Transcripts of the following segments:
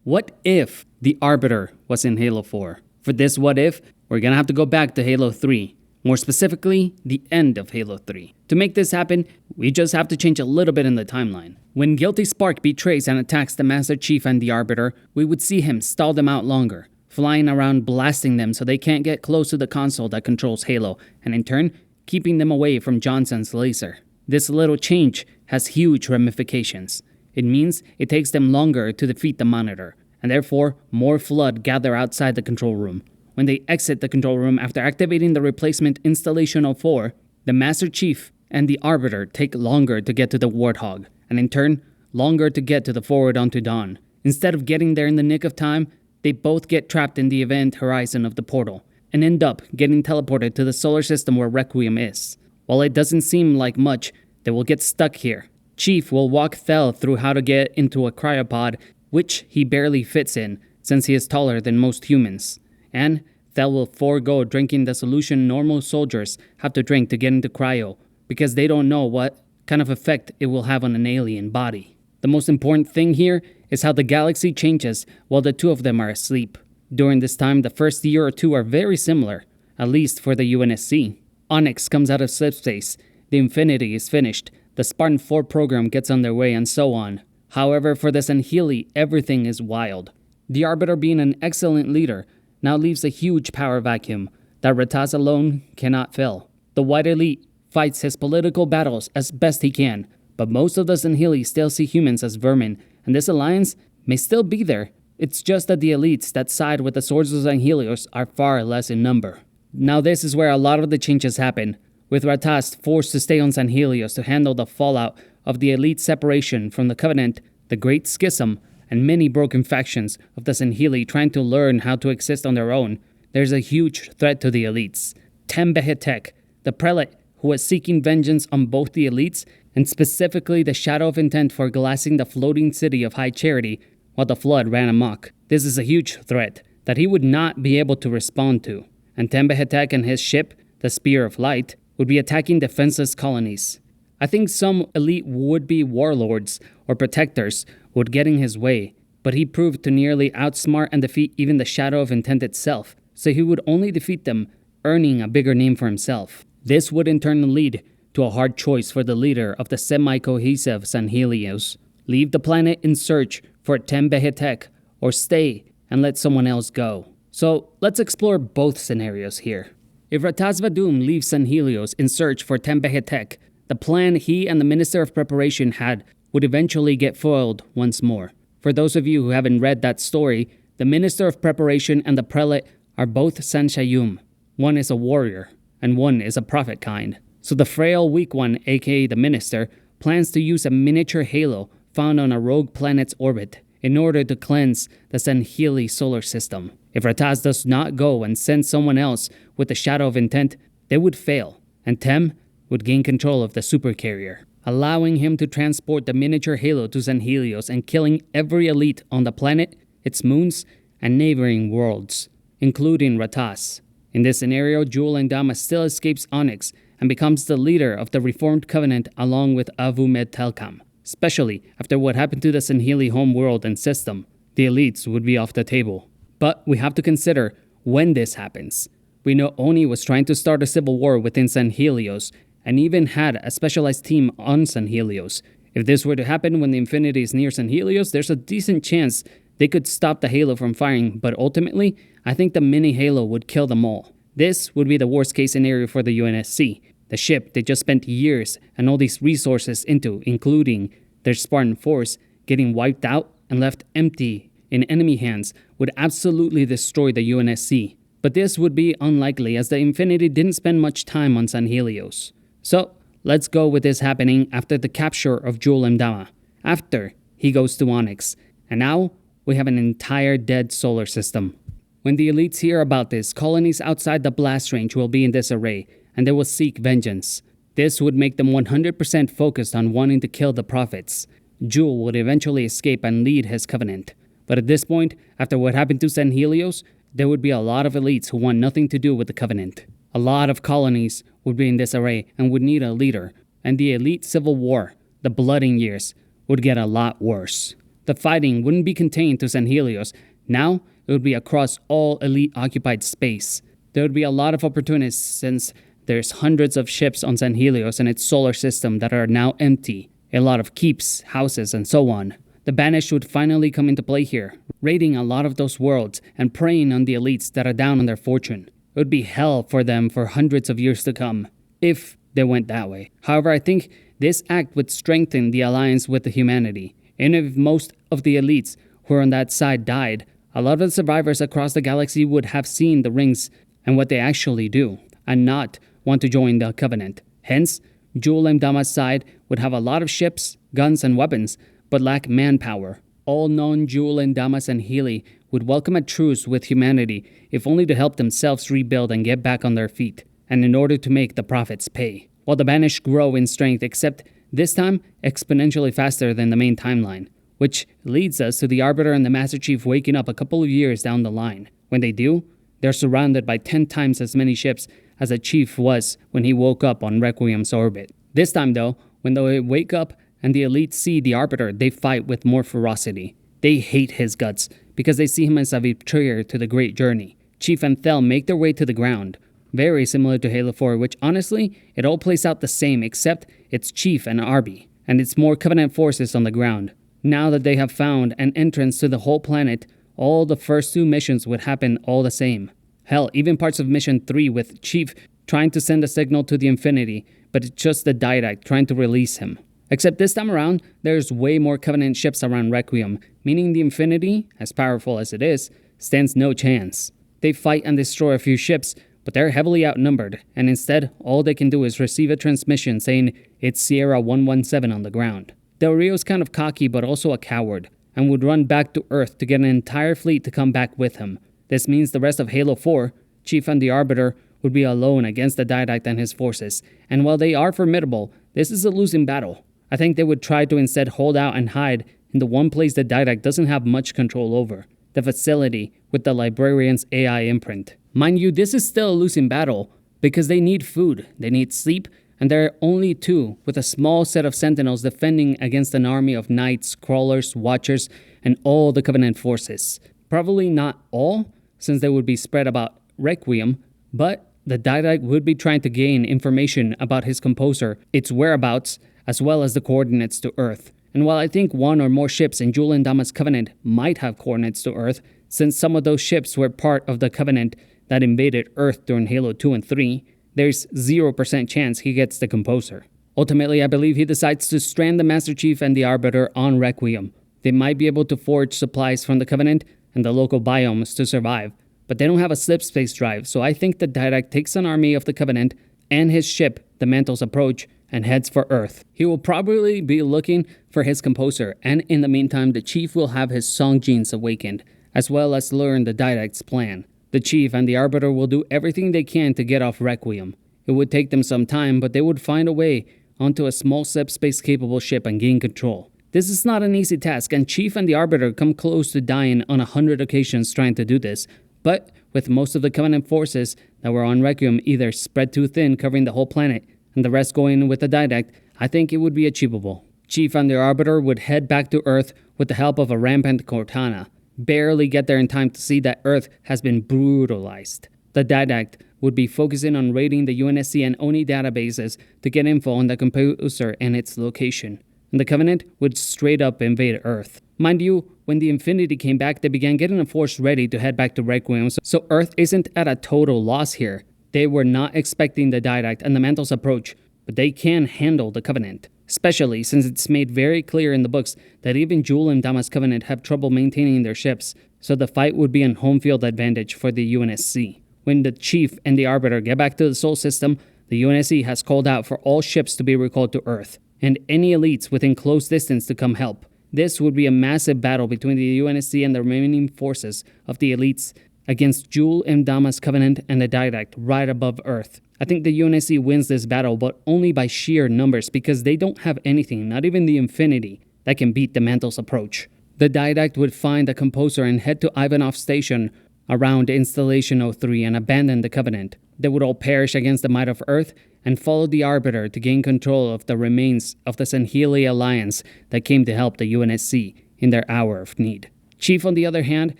What if the Arbiter was in Halo 4? For this what if, we're gonna have to go back to Halo 3. More specifically, the end of Halo 3. To make this happen, we just have to change a little bit in the timeline. When Guilty Spark betrays and attacks the Master Chief and the Arbiter, we would see him stall them out longer, flying around blasting them so they can't get close to the console that controls Halo, and in turn, keeping them away from Johnson's laser. This little change has huge ramifications. It means it takes them longer to defeat the Monitor, and therefore more Flood gather outside the control room. When they exit the control room after activating the replacement installation of 4, the Master Chief and the Arbiter take longer to get to the Warthog, and in turn, longer to get to the Forward Unto Dawn. Instead of getting there in the nick of time, they both get trapped in the event horizon of the portal, and end up getting teleported to the solar system where Requiem is. While it doesn't seem like much, they will get stuck here. Chief will walk Thel through how to get into a cryopod, which he barely fits in, since he is taller than most humans. And Thel will forego drinking the solution normal soldiers have to drink to get into cryo, because they don't know what kind of effect it will have on an alien body. The most important thing here is how the galaxy changes while the two of them are asleep. During this time, the first year or two are very similar, at least for the UNSC. Onyx comes out of slipspace, the Infinity is finished, the Spartan 4 program gets underway, and so on. However, for the sangheili, everything is wild. The Arbiter, being an excellent leader, now leaves a huge power vacuum that Rataz alone cannot fill. The White Elite fights his political battles as best he can, but most of the sangheili still see humans as vermin, and this alliance may still be there. It's just that the elites that side with the Swords of Sanghelios are far less in number. Now this is where a lot of the changes happen, with Rataz forced to stay on Sanghelios to handle the fallout of the elite separation from the Covenant, the Great Schism, and many broken factions of the sangheili trying to learn how to exist on their own. There's a huge threat to the elites. Tem Behetek, the prelate who was seeking vengeance on both the elites, and specifically the Shadow of Intent for glassing the floating city of High Charity while the Flood ran amok. This is a huge threat that he would not be able to respond to. And Tem Behetek and his ship, the Spear of Light, would be attacking defenseless colonies. I think some elite would-be warlords or protectors would get in his way, but he proved to nearly outsmart and defeat even the Shadow of Intent itself, so he would only defeat them, earning a bigger name for himself. This would in turn lead to a hard choice for the leader of the semi-cohesive Sanghelios. Leave the planet in search for Tem Behetek, or stay and let someone else go. So let's explore both scenarios here. If Rataz Vadum leaves Sanghelios in search for Tem Behetek, the plan he and the Minister of Preparation had would eventually get foiled once more. For those of you who haven't read that story, the Minister of Preparation and the Prelate are both Sanshayum. One is a warrior, and one is a prophet kind. So the frail weak one, aka the Minister, plans to use a miniature halo found on a rogue planet's orbit in order to cleanse the Sangheili solar system. If Rataz does not go and send someone else with the Shadow of Intent, they would fail, and Tem would gain control of the supercarrier, allowing him to transport the miniature halo to Sanghelios and killing every elite on the planet, its moons, and neighboring worlds, including Rataz. In this scenario, Jul Endama still escapes Onyx and becomes the leader of the Reformed Covenant along with Avu Med Telkam. Especially after what happened to the sangheili homeworld and system, the elites would be off the table. But we have to consider when this happens. We know Oni was trying to start a civil war within Sanghelios, and even had a specialized team on Sanghelios. If this were to happen when the Infinity is near Sanghelios, there's a decent chance they could stop the Halo from firing, but ultimately, I think the mini-Halo would kill them all. This would be the worst case scenario for the UNSC. The ship they just spent years and all these resources into, including their Spartan force, getting wiped out and left empty in enemy hands, would absolutely destroy the UNSC. But this would be unlikely as the Infinity didn't spend much time on Sanghelios. So, let's go with this happening after the capture of Jul Mdama, after he goes to Onyx, and now we have an entire dead solar system. When the elites hear about this, colonies outside the blast range will be in disarray, and they will seek vengeance. This would make them 100% focused on wanting to kill the prophets. Jul would eventually escape and lead his covenant. But at this point, after what happened to Sanghelios, there would be a lot of elites who want nothing to do with the covenant. A lot of colonies would be in disarray and would need a leader, and the elite civil war, the Blooding Years, would get a lot worse. The fighting wouldn't be contained to Sanghelios. Now, it would be across all elite-occupied space. There would be a lot of opportunities since there's hundreds of ships on Sanghelios and its solar system that are now empty. A lot of keeps, houses, and so on. The Banished would finally come into play here, raiding a lot of those worlds and preying on the elites that are down on their fortune. It would be hell for them for hundreds of years to come, if they went that way. However, I think this act would strengthen the alliance with the humanity. And if most of the elites who are on that side died, a lot of the survivors across the galaxy would have seen the rings and what they actually do, and not want to join the Covenant. Hence, Jul and Dama's side would have a lot of ships, guns, and weapons, but lack manpower. All non-Jul and Damas and Healy would welcome a truce with humanity, if only to help themselves rebuild and get back on their feet, and in order to make the prophets pay. While the Banished grow in strength, except this time exponentially faster than the main timeline, which leads us to the Arbiter and the Master Chief waking up a couple of years down the line. When they do, they're surrounded by 10 times as many ships as the Chief was when he woke up on Requiem's orbit. This time though, when they wake up and the elites see the Arbiter, they fight with more ferocity. They hate his guts because they see him as a betrayer to the great journey. Chief and Thel make their way to the ground, very similar to Halo 4, which honestly, it all plays out the same except it's Chief and Arby, and it's more Covenant forces on the ground. Now that they have found an entrance to the whole planet, all the first 2 missions would happen all the same. Hell, even parts of Mission 3 with Chief trying to send a signal to the Infinity, but it's just the Didact trying to release him. Except this time around, there's way more Covenant ships around Requiem, meaning the Infinity, as powerful as it is, stands no chance. They fight and destroy a few ships, but they're heavily outnumbered, and instead, all they can do is receive a transmission saying it's Sierra 117 on the ground. Del Rio's kind of cocky but also a coward, and would run back to Earth to get an entire fleet to come back with him. This means the rest of Halo 4, Chief and the Arbiter, would be alone against the Didact and his forces, and while they are formidable, this is a losing battle. I think they would try to instead hold out and hide in the one place the Didact doesn't have much control over, the facility with the Librarian's AI imprint. Mind you, this is still a losing battle, because they need food, they need sleep, and there are only 2, with a small set of sentinels defending against an army of knights, crawlers, watchers, and all the Covenant forces. Probably not all, since they would be spread about Requiem, but the Didact would be trying to gain information about his composer, its whereabouts, as well as the coordinates to Earth. And while I think 1 or more ships in Jul and Dama's Covenant might have coordinates to Earth, since some of those ships were part of the Covenant that invaded Earth during Halo 2 and 3, there's 0% chance he gets the composer. Ultimately, I believe he decides to strand the Master Chief and the Arbiter on Requiem. They might be able to forge supplies from the Covenant and the local biomes to survive, but they don't have a slipspace drive, so I think the Didact takes an army of the Covenant and his ship, the Mantle's Approach, and heads for Earth. He will probably be looking for his composer, and in the meantime, the Chief will have his song genes awakened, as well as learn the Didact's plan. The Chief and the Arbiter will do everything they can to get off Requiem. It would take them some time, but they would find a way onto a small subspace-capable ship and gain control. This is not an easy task, and Chief and the Arbiter come close to dying on 100 occasions trying to do this, but with most of the Covenant forces that were on Requiem either spread too thin covering the whole planet, and the rest going with the Didact, I think it would be achievable. Chief and the Arbiter would head back to Earth with the help of a rampant Cortana, barely get there in time to see that Earth has been brutalized. The Didact would be focusing on raiding the UNSC and ONI databases to get info on the composer and its location, and the Covenant would straight up invade Earth. Mind you, when the Infinity came back, they began getting a force ready to head back to Requiem, so Earth isn't at a total loss here. They were not expecting the Didact and the Mantle's approach, but they can handle the Covenant. Especially since it's made very clear in the books that even Jul and Dama's Covenant have trouble maintaining their ships, so the fight would be an home field advantage for the UNSC. When the Chief and the Arbiter get back to the Sol system, the UNSC has called out for all ships to be recalled to Earth, and any elites within close distance to come help. This would be a massive battle between the UNSC and the remaining forces of the elites against Jul and Dama's Covenant and the Didact right above Earth. I think the UNSC wins this battle, but only by sheer numbers because they don't have anything, not even the Infinity, that can beat the Mantle's approach. The Didact would find the composer and head to Ivanov Station around Installation 03 and abandon the Covenant. They would all perish against the might of Earth and follow the Arbiter to gain control of the remains of the Sangheili alliance that came to help the UNSC in their hour of need. Chief, on the other hand,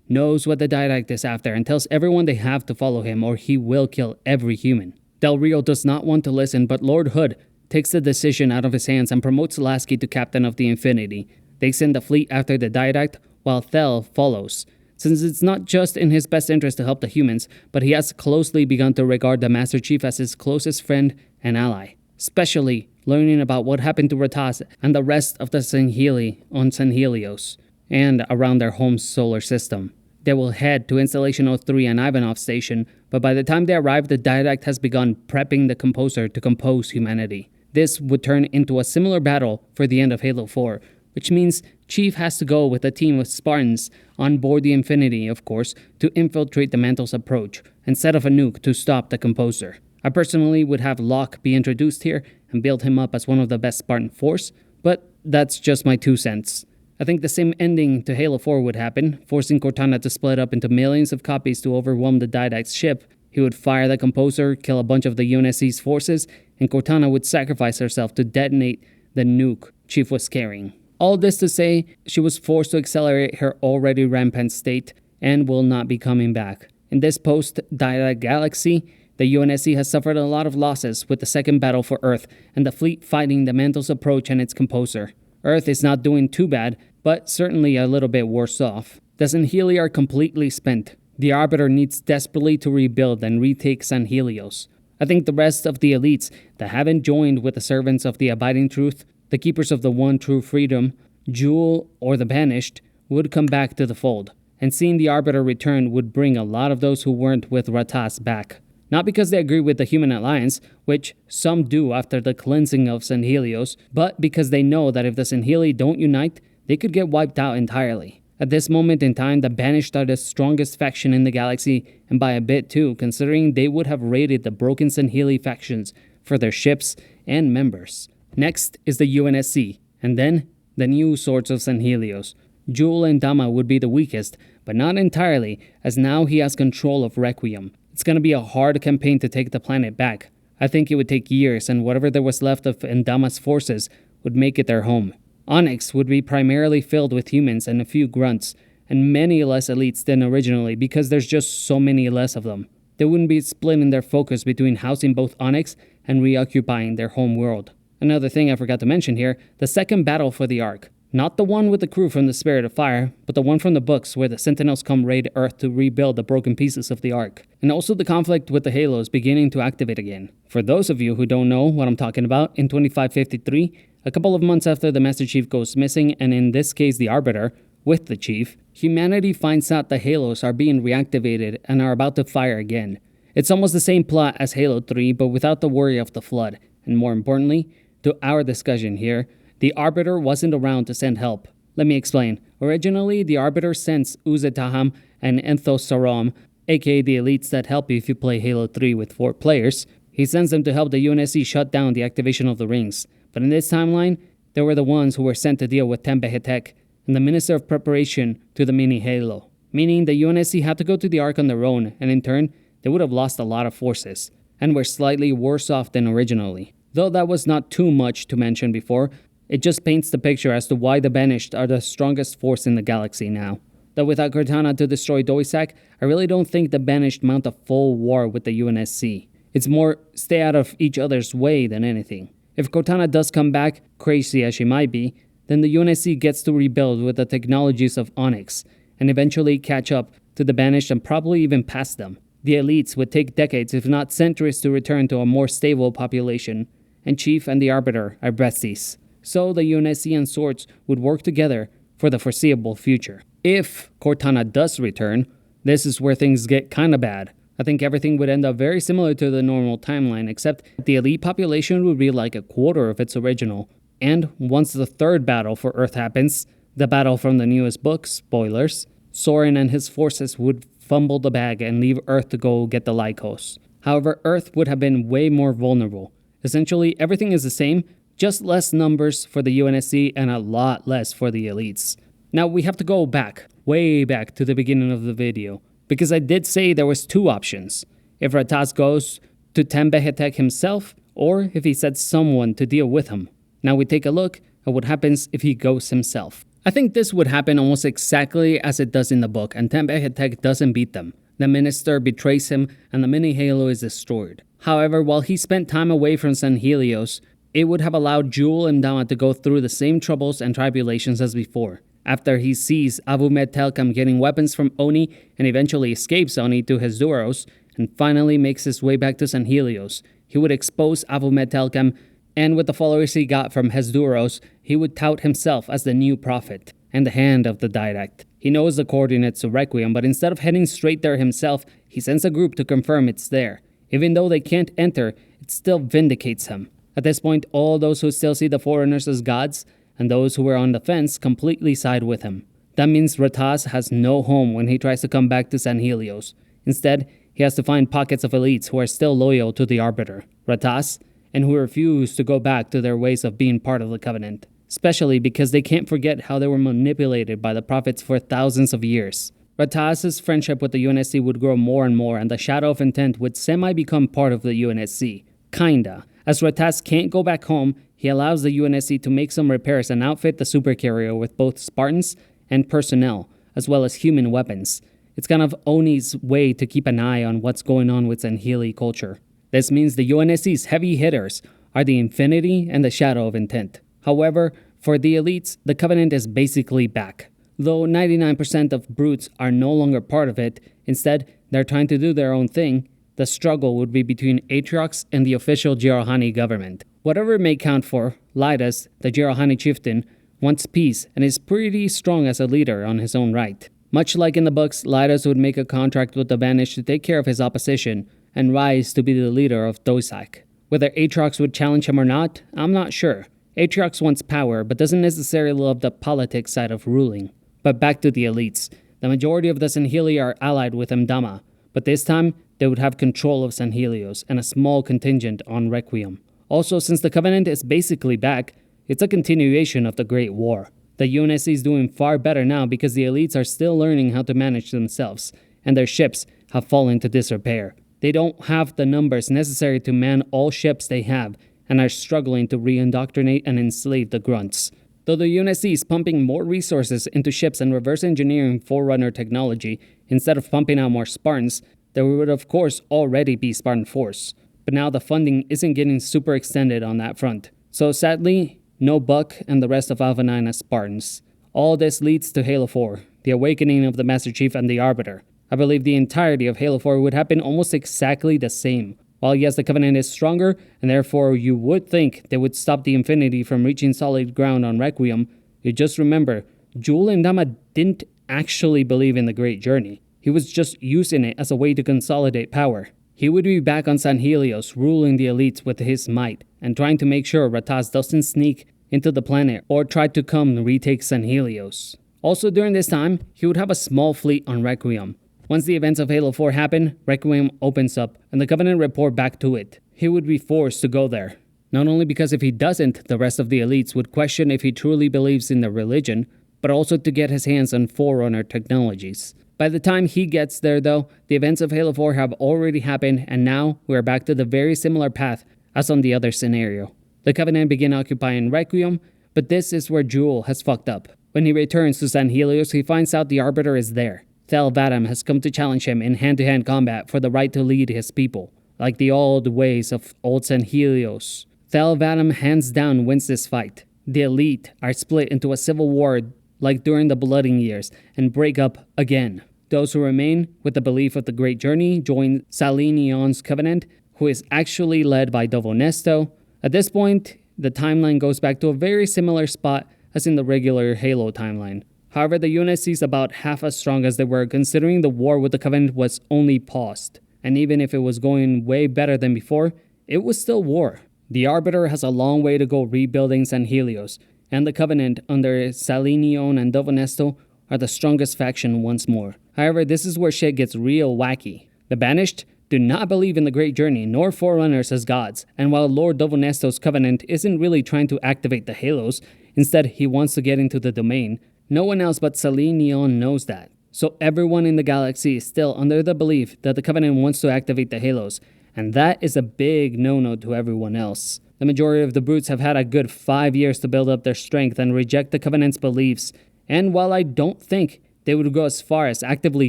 knows what the Didact is after and tells everyone they have to follow him or he will kill every human. Del Rio does not want to listen, but Lord Hood takes the decision out of his hands and promotes Lasky to captain of the Infinity. They send the fleet after the Didact, while Thel follows, since it's not just in his best interest to help the humans, but he has closely begun to regard the Master Chief as his closest friend and ally, especially learning about what happened to Ratas and the rest of the sangheili on Sanghelios and around their home solar system. They will head to Installation 03 and Ivanov Station, but by the time they arrive, the Didact has begun prepping the composer to compose humanity. This would turn into a similar battle for the end of Halo 4, which means Chief has to go with a team of Spartans on board the Infinity, of course, to infiltrate the Mantle's approach and set off a nuke to stop the composer. I personally would have Locke be introduced here and build him up as one of the best Spartan force, but that's just my 2 cents. I think the same ending to Halo 4 would happen, forcing Cortana to split up into millions of copies to overwhelm the Didact's ship. He would fire the composer, kill a bunch of the UNSC's forces, and Cortana would sacrifice herself to detonate the nuke Chief was carrying. All this to say, she was forced to accelerate her already rampant state and will not be coming back. In this post-Didact galaxy, the UNSC has suffered a lot of losses with the second battle for Earth and the fleet fighting the Mantle's approach and its composer. Earth is not doing too bad, but certainly a little bit worse off. The sangheili are completely spent. The Arbiter needs desperately to rebuild and retake Sanghelios. I think the rest of the elites that haven't joined with the servants of the abiding truth, the keepers of the one true freedom, Jewel, or the banished, would come back to the fold. And seeing the Arbiter return would bring a lot of those who weren't with Ratas back. Not because they agree with the Human Alliance, which some do after the cleansing of Sanghelios, but because they know that if the Sangheili don't unite, they could get wiped out entirely. At this moment in time, the Banished are the strongest faction in the galaxy, and by a bit too, considering they would have raided the broken Sangheili factions for their ships and members. Next is the UNSC, and then the new sorts of Sanghelios. Jewel and Dama would be the weakest, but not entirely, as now he has control of Requiem. It's gonna be a hard campaign to take the planet back. I think it would take years, and whatever there was left of Ndama's forces would make it their home. Onyx would be primarily filled with humans and a few grunts, and many less elites than originally because there's just so many less of them. They wouldn't be splitting their focus between housing both Onyx and reoccupying their home world. Another thing I forgot to mention here, the second battle for the Ark. Not the one with the crew from the Spirit of Fire, but the one from the books where the Sentinels come raid Earth to rebuild the broken pieces of the Ark. And also the conflict with the Halos beginning to activate again. For those of you who don't know what I'm talking about, in 2553, a couple of months after the Master Chief goes missing, and in this case the Arbiter, with the Chief, humanity finds out the Halos are being reactivated and are about to fire again. It's almost the same plot as Halo 3, but without the worry of the Flood. And more importantly, to our discussion here, the Arbiter wasn't around to send help. Let me explain. Originally, the Arbiter sends Uzetaham and Enthosarom, aka the elites that help you if you play Halo 3 with 4 players. He sends them to help the UNSC shut down the activation of the rings. But in this timeline, they were the ones who were sent to deal with Tembehetek and the Minister of Preparation to the mini Halo. Meaning the UNSC had to go to the Ark on their own, and in turn, they would have lost a lot of forces, and were slightly worse off than originally. Though that was not too much to mention before, it just paints the picture as to why the Banished are the strongest force in the galaxy now. Though without Cortana to destroy Doisak, I really don't think the Banished mount a full war with the UNSC. It's more stay out of each other's way than anything. If Cortana does come back, crazy as she might be, then the UNSC gets to rebuild with the technologies of Onyx, and eventually catch up to the Banished and probably even pass them. The elites would take decades, if not centuries, to return to a more stable population, and Chief and the Arbiter are besties. So the UNSC and Swords would work together for the foreseeable future. If Cortana does return, this is where things get kinda bad. I think everything would end up very similar to the normal timeline, except the elite population would be like a quarter of its original. And once the third battle for Earth happens, the battle from the newest book, spoilers, Soren and his forces would fumble the bag and leave Earth to go get the Lycos. However, Earth would have been way more vulnerable. Essentially, everything is the same, just less numbers for the UNSC and a lot less for the elites. Now we have to go back, way back to the beginning of the video, because I did say there was 2 options. If Ratas goes to Tembehetek himself, or if he sets someone to deal with him. Now we take a look at what happens if he goes himself. I think this would happen almost exactly as it does in the book, and Tempehetek doesn't beat them. The minister betrays him, and the mini Halo is destroyed. However, while he spent time away from Sanghelios, it would have allowed Jewel and Dama to go through the same troubles and tribulations as before. After he sees Avumed Telkam getting weapons from Oni and eventually escapes Oni to Hesduros, and finally makes his way back to Sanghelios, he would expose Avumed Telkam, and with the followers he got from Hesduros, he would tout himself as the new prophet and the hand of the Didact. He knows the coordinates to Requiem, but instead of heading straight there himself, he sends a group to confirm it's there. Even though they can't enter, it still vindicates him. At this point, all those who still see the foreigners as gods, and those who were on the fence, completely side with him. That means Rataz has no home when he tries to come back to Sanghelios. Instead, he has to find pockets of elites who are still loyal to the Arbiter, Rataz, and who refuse to go back to their ways of being part of the Covenant, especially because they can't forget how they were manipulated by the prophets for thousands of years. Rataz's friendship with the UNSC would grow more and more, and the Shadow of Intent would semi-become part of the UNSC. Kinda. As Rataz can't go back home, he allows the UNSC to make some repairs and outfit the supercarrier with both Spartans and personnel, as well as human weapons. It's kind of Oni's way to keep an eye on what's going on with sangheili culture. This means the UNSC's heavy hitters are the Infinity and the Shadow of Intent. However, for the elites, the Covenant is basically back. Though 99% of brutes are no longer part of it, instead, they're trying to do their own thing, the struggle would be between Atriox and the official Jirahani government. Whatever it may count for, Lydas, the Jirahani chieftain, wants peace and is pretty strong as a leader on his own right. Much like in the books, Lydas would make a contract with the Banished to take care of his opposition and rise to be the leader of Doisak. Whether Atriox would challenge him or not, I'm not sure. Atriox wants power, but doesn't necessarily love the politics side of ruling. But back to the elites. The majority of the Sangheili are allied with Mdama, but this time, they would have control of Sanghelios and a small contingent on Requiem. Also, since the Covenant is basically back, it's a continuation of the Great War. The UNSC is doing far better now because the elites are still learning how to manage themselves, and their ships have fallen to disrepair. They don't have the numbers necessary to man all ships they have, and are struggling to re-indoctrinate and enslave the grunts. Though the UNSC is pumping more resources into ships and reverse engineering Forerunner technology, instead of pumping out more Spartans, there would of course already be Spartan force. But now the funding isn't getting super extended on that front. So sadly, no Buck and the rest of Alpha 9 as Spartans. All this leads to Halo 4, the awakening of the Master Chief and the Arbiter. I believe the entirety of Halo 4 would happen almost exactly the same. While yes, the Covenant is stronger, and therefore you would think they would stop the Infinity from reaching solid ground on Requiem, you just remember, Jewel and Dama didn't actually believe in the Great Journey. He was just using it as a way to consolidate power. He would be back on Sanghelios, ruling the elites with his might, and trying to make sure Rataz doesn't sneak into the planet or try to come and retake Sanghelios. Also during this time, he would have a small fleet on Requiem. Once the events of Halo 4 happen, Requiem opens up, and the Covenant report back to it. He would be forced to go there. Not only because if he doesn't, the rest of the elites would question if he truly believes in the religion, but also to get his hands on Forerunner technologies. By the time he gets there though, the events of Halo 4 have already happened, and now we're back to the very similar path as on the other scenario. The Covenant begin occupying Requiem, but this is where Jewel has fucked up. When he returns to Sanghelios, he finds out the Arbiter is there. Thel Vadam has come to challenge him in hand-to-hand combat for the right to lead his people. Like the old ways of old Sanghelios, Thel Vadam hands down wins this fight. The elite are split into a civil war like during the Blooding Years and break up again. Those who remain with the belief of the Great Journey join Salinion's Covenant, who is actually led by Dovonesto. At this point, the timeline goes back to a very similar spot as in the regular Halo timeline. However, the UNSC is about half as strong as they were, considering the war with the Covenant was only paused. And even if it was going way better than before, it was still war. The Arbiter has a long way to go rebuilding Sanghelios, and the Covenant under Salinion and Dovonesto are the strongest faction once more. However, this is where shit gets real wacky. The Banished do not believe in the Great Journey nor Forerunners as gods, and while Lord Dovonesto's Covenant isn't really trying to activate the Halos, instead he wants to get into the domain, no one else but Salinion knows that. So everyone in the galaxy is still under the belief that the Covenant wants to activate the Halos, and that is a big no-no to everyone else. The majority of the brutes have had a good 5 years to build up their strength and reject the Covenant's beliefs, And while I don't think they would go as far as actively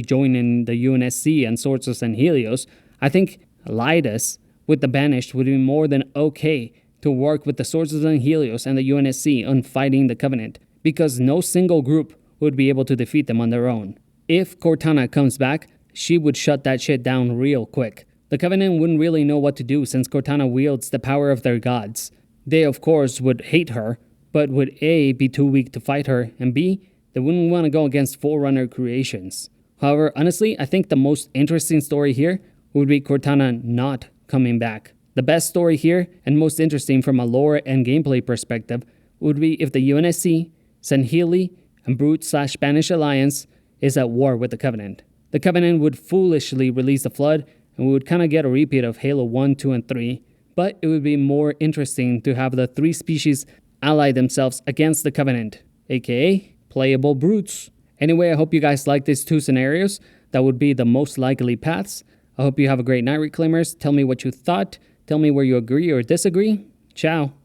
joining the UNSC and Sorceress and Helios, I think Lydas with the Banished would be more than okay to work with the Sorceress and Helios and the UNSC on fighting the Covenant, because no single group would be able to defeat them on their own. If Cortana comes back, she would shut that shit down real quick. The Covenant wouldn't really know what to do since Cortana wields the power of their gods. They of course would hate her, but would A, be too weak to fight her, and B, they wouldn't want to go against Forerunner creations. However, honestly, I think the most interesting story here would be Cortana not coming back. The best story here, and most interesting from a lore and gameplay perspective, would be if the UNSC, Sangheili, and Brute/Spanish Alliance is at war with the Covenant. The Covenant would foolishly release the Flood, and we would kind of get a repeat of Halo 1, 2, and 3, but it would be more interesting to have the three species ally themselves against the Covenant, aka playable brutes. Anyway, I hope you guys like these two scenarios. That would be the most likely paths. I hope you have a great night, Reclaimers. Tell me what you thought. Tell me where you agree or disagree. Ciao.